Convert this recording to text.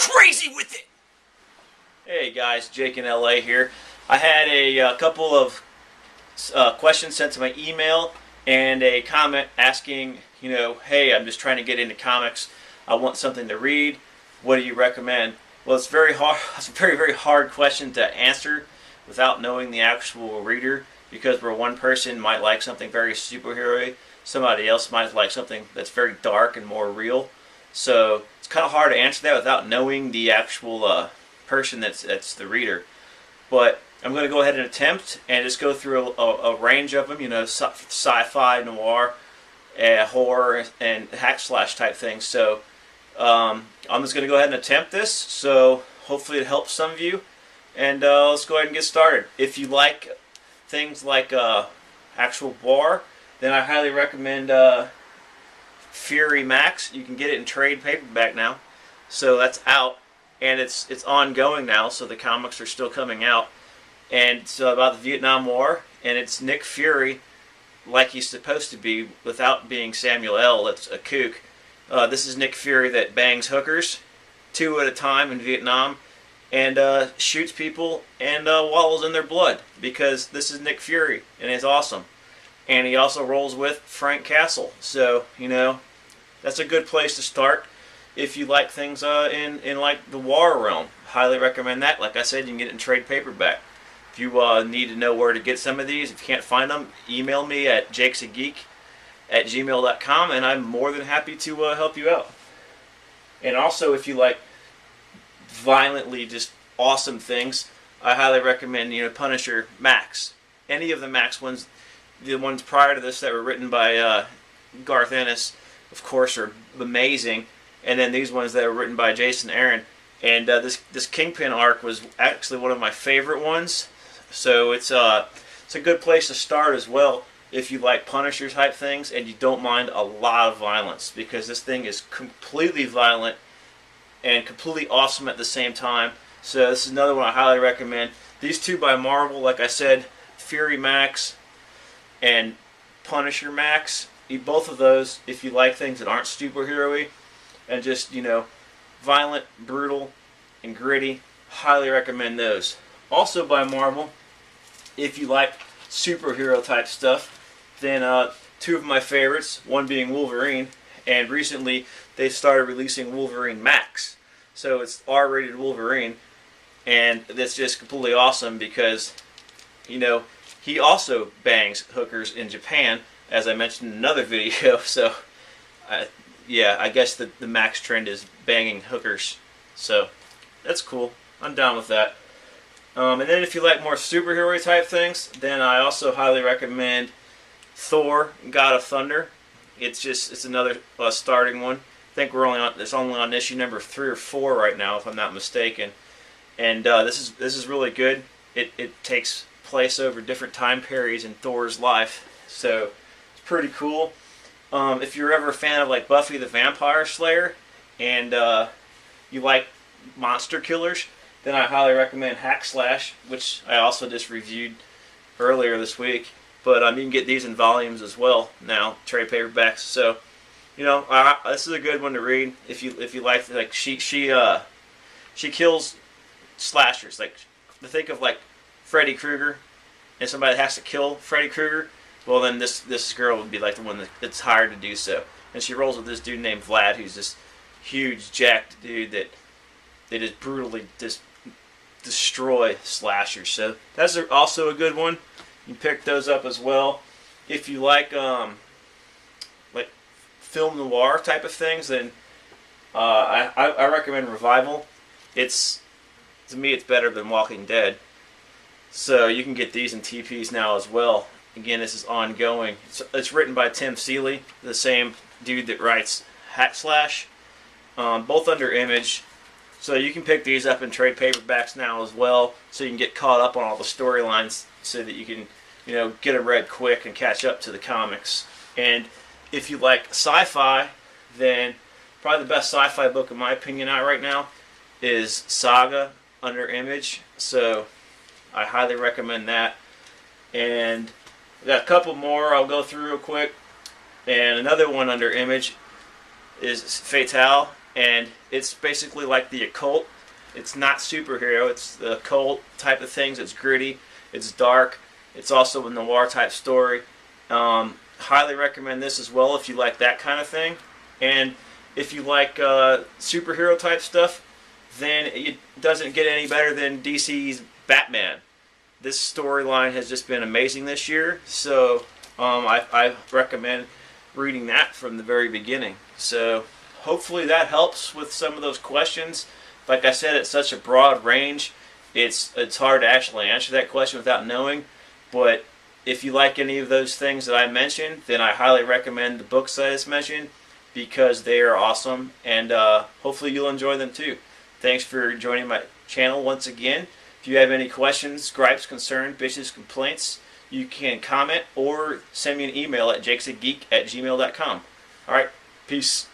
crazy with it. Hey guys, Jake in LA here. I had a couple of questions sent to my email and a comment asking, hey, I'm just trying to get into comics. I want something to read. What do you recommend? Well, it's very hard. It's a very, very hard question to answer without knowing the actual reader, because where one person might like something very superhero-y, somebody else might like something that's very dark and more real. So it's kind of hard to answer that without knowing the actual person that's the reader. But I'm going to go ahead and attempt and just go through a range of them, sci-fi, noir, horror, and hack slash type things. So I'm just going to go ahead and attempt this. So hopefully it helps some of you. And let's go ahead and get started. If you like things like actual war, then I highly recommend Fury Max. You can get it in trade paperback now. So that's out. And it's ongoing now, so the comics are still coming out. And it's about the Vietnam War, and it's Nick Fury like he's supposed to be without being Samuel L. That's a kook. This is Nick Fury that bangs hookers 2 at a time in Vietnam and shoots people and wallows in their blood, because this is Nick Fury and it's awesome. And he also rolls with Frank Castle, so that's a good place to start. If you like things in like the war realm, highly recommend that. Like I said, you can get it in trade paperback. If you need to know where to get some of these, if you can't find them, email me at jakesageek@gmail.com, and I'm more than happy to help you out. And also, if you like violently just awesome things, I highly recommend Punisher Max. Any of the Max ones, the ones prior to this that were written by Garth Ennis, of course, are amazing. And then these ones that are written by Jason Aaron. And this Kingpin arc was actually one of my favorite ones. So it's a good place to start as well if you like Punisher type things and you don't mind a lot of violence, because this thing is completely violent and completely awesome at the same time. So this is another one I highly recommend. These two by Marvel, like I said, Fury Max and Punisher Max. Both of those, if you like things that aren't superhero-y and just, violent, brutal, and gritty, highly recommend those. Also by Marvel, if you like superhero type stuff, then 2 of my favorites, one being Wolverine, and recently they started releasing Wolverine Max. So it's R-rated Wolverine, and that's just completely awesome because, he also bangs hookers in Japan, as I mentioned in another video. So yeah, I guess the Max trend is banging hookers. So that's cool. I'm down with that. And then if you like more superhero type things, then I also highly recommend Thor, God of Thunder. It's another starting one. I think it's only on issue number 3 or 4 right now, if I'm not mistaken. And this is really good. It takes place over different time periods in Thor's life, so it's pretty cool. If you're ever a fan of like Buffy the Vampire Slayer and you like monster killers, then I highly recommend Hack Slash, which I also just reviewed earlier this week. But you can get these in volumes as well now, trade paperbacks. So this is a good one to read if you like she kills slashers. Like, think of like Freddy Krueger and somebody that has to kill Freddy Krueger. Well, then this girl would be like the one that's hired to do so. And she rolls with this dude named Vlad, who's this huge, jacked dude that they just brutally just destroy slashers. So that's also a good one. You can pick those up as well. If you like film noir type of things, then I recommend Revival. To me, it's better than Walking Dead. So you can get these in TPs now as well. Again, this is ongoing. It's written by Tim Seeley, the same dude that writes Hack Slash, both under Image. So you can pick these up in trade paperbacks now as well, so you can get caught up on all the storylines, so that you can, get them read quick and catch up to the comics. And if you like sci-fi, then probably the best sci-fi book in my opinion out right now is Saga under Image. So I highly recommend that. And I got a couple more I'll go through real quick. And another one under Image is Fatale. and it's basically like the occult. It's not superhero. It's the occult type of things. It's gritty. It's dark. It's also a noir type story. Highly recommend this as well if you like that kind of thing. And if you like superhero type stuff, then it doesn't get any better than DC's Batman. This storyline has just been amazing this year, so I recommend reading that from the very beginning. So hopefully that helps with some of those questions. Like I said, it's such a broad range. It's hard to actually answer that question without knowing. But if you like any of those things that I mentioned, then I highly recommend the books that I just mentioned because they are awesome, and hopefully you'll enjoy them too. Thanks for joining my channel once again. If you have any questions, gripes, concerns, bitches, complaints, you can comment or send me an email at jakesageek@gmail.com. Alright, peace.